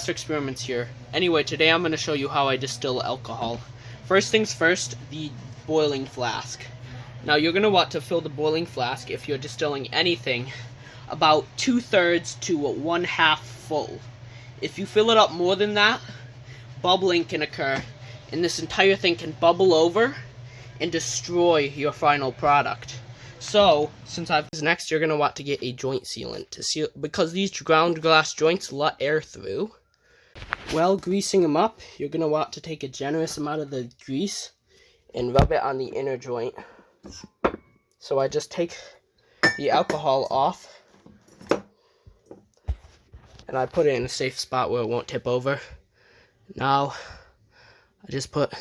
Experiments here. Anyway, today I'm going to show you how I distill alcohol. First things first, the boiling flask. Now you're going to want to fill the boiling flask, if you're distilling anything, about 2/3 to 1/2 full. If you fill it up more than that, bubbling can occur, and this entire thing can bubble over and destroy your final product. So, next you're going to want to get a joint sealant to seal, because these ground glass joints let air through. While greasing them up, you're going to want to take a generous amount of the grease and rub it on the inner joint. So I just take the alcohol off and I put it in a safe spot where it won't tip over. Now I just put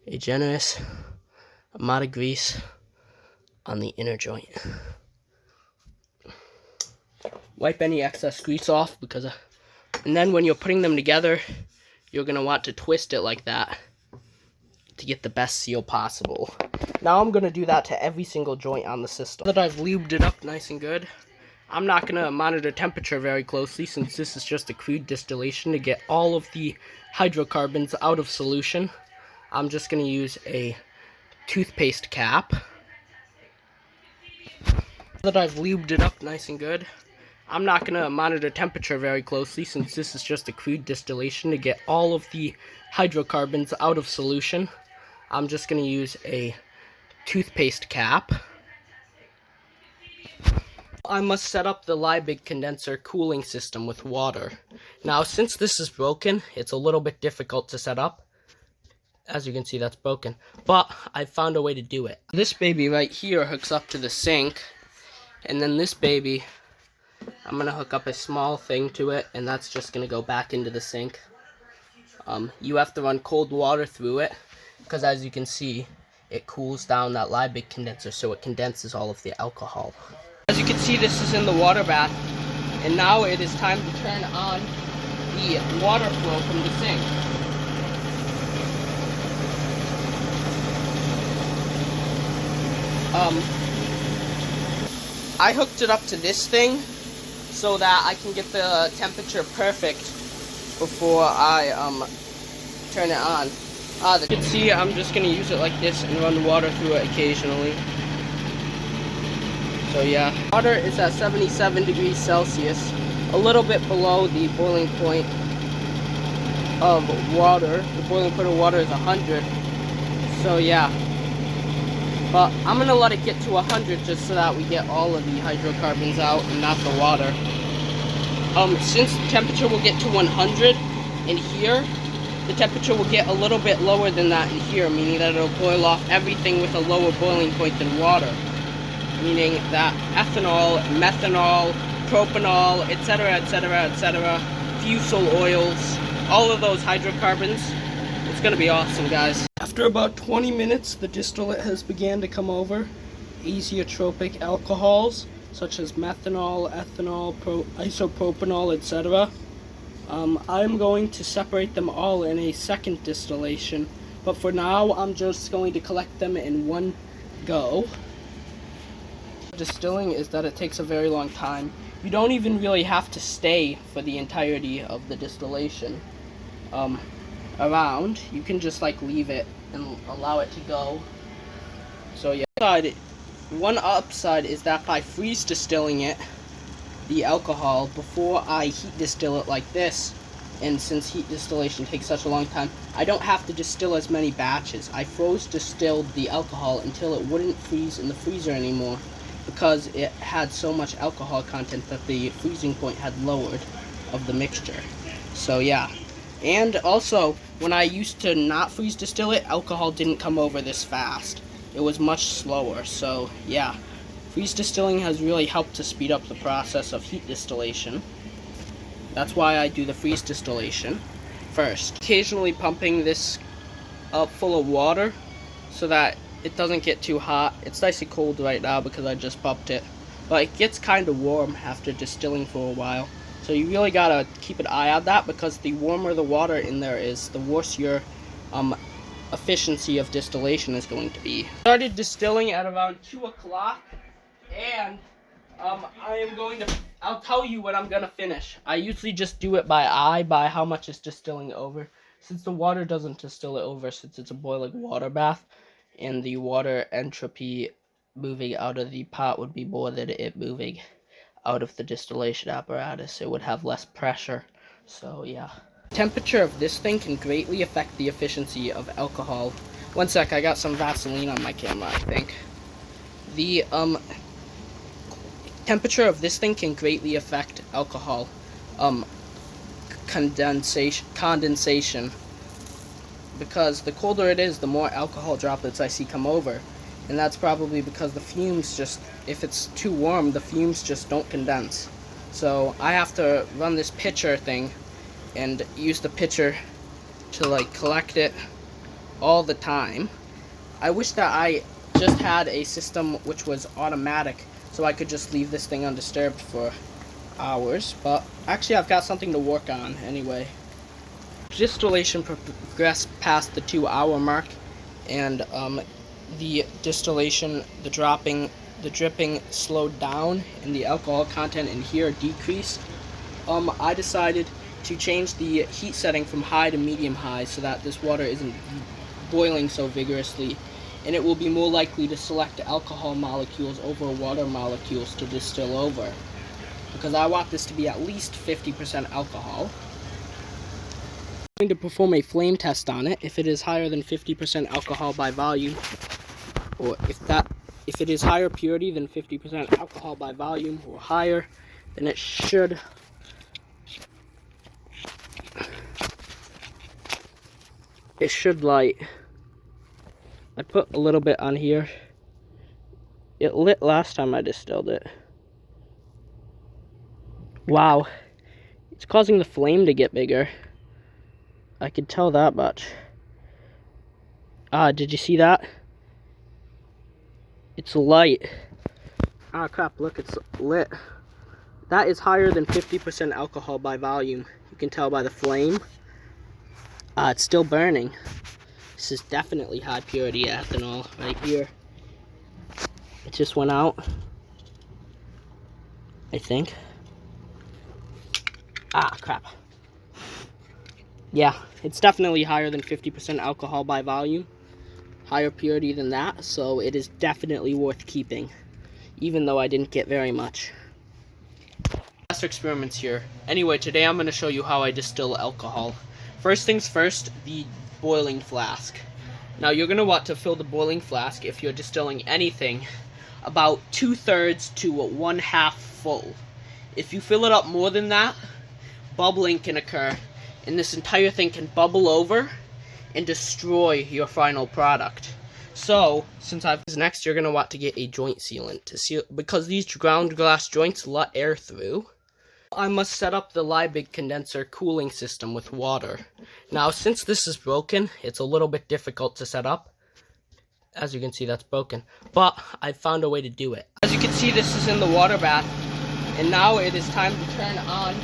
a generous amount of grease on the inner joint. Wipe any excess grease off, and then when you're putting them together, you're going to want to twist it like that to get the best seal possible. Now I'm going to do that to every single joint on the system. Now that I've lubed it up nice and good, I'm not going to monitor temperature very closely, since this is just a crude distillation to get all of the hydrocarbons out of solution. I'm just going to use a toothpaste cap. Now that I've lubed it up nice and good, I'm not going to monitor temperature very closely, since this is just a crude distillation to get all of the hydrocarbons out of solution. I'm just going to use a toothpaste cap. I must set up the Liebig condenser cooling system with water. Now, since this is broken, it's a little bit difficult to set up. As you can see, that's broken, but I found a way to do it. This baby right here hooks up to the sink, and then this baby, I'm going to hook up a small thing to it, and that's just going to go back into the sink. You have to run cold water through it, because as you can see, it cools down that Liebig condenser, so it condenses all of the alcohol. As you can see, this is in the water bath, and now it is time to turn on the water flow from the sink. I hooked it up to this thing so that I can get the temperature perfect before I turn it on. As you can see, I'm just going to use it like this and run water through it occasionally. So yeah, water is at 77 degrees Celsius, a little bit below the boiling point of water. The boiling point of water is 100. So yeah. But I'm going to let it get to 100 just so that we get all of the hydrocarbons out and not the water. Since the temperature will get to 100 in here, the temperature will get a little bit lower than that in here, meaning that it'll boil off everything with a lower boiling point than water. Meaning that ethanol, methanol, propanol, etc., etc., etc., fusel oils, all of those hydrocarbons, it's going to be awesome, guys. After about 20 minutes, the distillate has began to come over. Azeotropic alcohols, such as methanol, ethanol, isopropanol, etc. I'm going to separate them all in a second distillation, but for now, I'm just going to collect them in one go. Distilling is that it takes a very long time. You don't even really have to stay for the entirety of the distillation around. You can just like leave it and allow it to go. So yeah, one upside is that by freeze distilling it, the alcohol, before I heat distill it like this, and since heat distillation takes such a long time, I don't have to distill as many batches. I froze distilled the alcohol until it wouldn't freeze in the freezer anymore, because it had so much alcohol content that the freezing point had lowered of the mixture. So yeah. And also, when I used to not freeze distill it, alcohol didn't come over this fast. It was much slower. So yeah, freeze distilling has really helped to speed up the process of heat distillation. That's why I do the freeze distillation first. Occasionally pumping this up full of water so that it doesn't get too hot. It's nicely cold right now because I just pumped it, but it gets kind of warm after distilling for a while. So you really gotta keep an eye on that, because the warmer the water in there is, the worse your efficiency of distillation is going to be. Started distilling at around 2 o'clock, and I am going to I'll tell you when I'm gonna finish. I usually just do it by eye, by how much it's distilling over. Since the water doesn't distill it over, since it's a boiling water bath, and the water entropy moving out of the pot would be more than it moving out of the distillation apparatus. It would have less pressure. So yeah. Temperature of this thing can greatly affect the efficiency of alcohol. One sec, I got some Vaseline on my camera, I think. The temperature of this thing can greatly affect alcohol condensation, because the colder it is, the more alcohol droplets I see come over, and that's probably because the fumes just, if it's too warm, the fumes just don't condense. So I have to run this pitcher thing and use the pitcher to like collect it all the time. I wish that I just had a system which was automatic, so I could just leave this thing undisturbed for hours, but actually I've got something to work on anyway. Distillation progressed past the 2-hour mark, and the distillation, the dripping slowed down, and the alcohol content in here decreased. I decided to change the heat setting from high to medium high so that this water isn't boiling so vigorously, and it will be more likely to select alcohol molecules over water molecules to distill over, because I want this to be at least 50% alcohol. I'm going to perform a flame test on it. If it is higher than 50% alcohol by volume, or if it is higher purity than 50% alcohol by volume or higher, then it should light. I put a little bit on here. It lit last time I distilled it. Wow, it's causing the flame to get bigger. I could tell that much. Did you see that? It's light. Ah, crap, look, it's lit. That is higher than 50% alcohol by volume. You can tell by the flame. It's still burning. This is definitely high purity ethanol right here. It just went out, I think. Ah, crap. Yeah, it's definitely higher than 50% alcohol by volume. Higher purity than that, so it is definitely worth keeping, even though I didn't get very much. Last experiments here. Anyway, today I'm going to show you how I distill alcohol. First things first, the boiling flask. Now you're going to want to fill the boiling flask, if you're distilling anything, about 2/3 to 1/2 full. If you fill it up more than that, bubbling can occur, and this entire thing can bubble over and destroy your final product. So, next you're going to want to get a joint sealant to seal, because these ground glass joints let air through. I must set up the Liebig condenser cooling system with water. Now, since this is broken, it's a little bit difficult to set up. As you can see, that's broken, but I found a way to do it. As you can see, this is in the water bath, and now it is time to turn on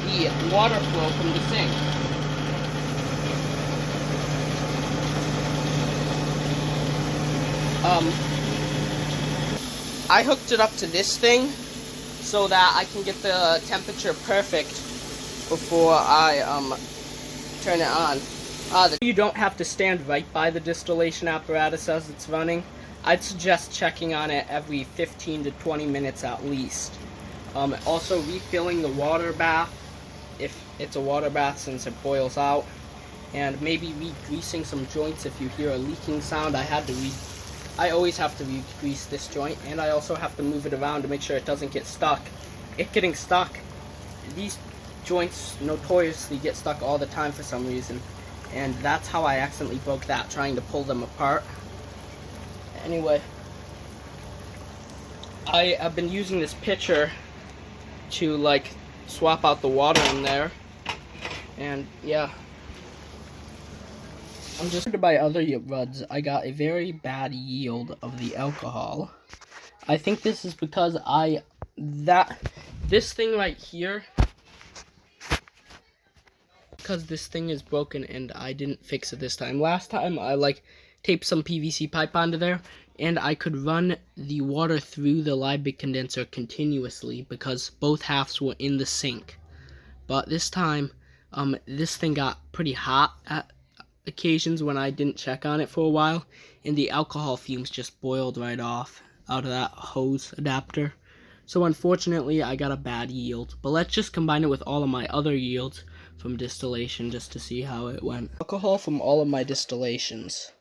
the water flow from the sink. I hooked it up to this thing so that I can get the temperature perfect before I turn it on. You don't have to stand right by the distillation apparatus as it's running. I'd suggest checking on it every 15 to 20 minutes at least. Also refilling the water bath, if it's a water bath, since it boils out, and maybe re-greasing some joints if you hear a leaking sound. I always have to re-grease this joint, and I also have to move it around to make sure it doesn't get stuck. It getting stuck, these joints notoriously get stuck all the time for some reason, and that's how I accidentally broke that, trying to pull them apart. Anyway, I have been using this pitcher to like swap out the water in there, and yeah. I'm just by other ruds, I got a very bad yield of the alcohol. I think this is because this thing right here, because this thing is broken and I didn't fix it this time. Last time I like taped some PVC pipe onto there, and I could run the water through the Liebig condenser continuously because both halves were in the sink. But this time, this thing got pretty hot at occasions when I didn't check on it for a while, and the alcohol fumes just boiled right off out of that hose adapter. So unfortunately, I got a bad yield. But let's just combine it with all of my other yields from distillation just to see how it went. Alcohol from all of my distillations.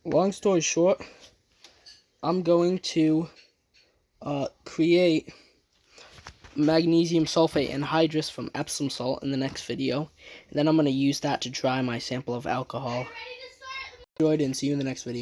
Long story short, I'm going to create magnesium sulfate anhydrous from Epsom salt in the next video, and then I'm going to use that to dry my sample of alcohol. Enjoyed, and see you in the next video.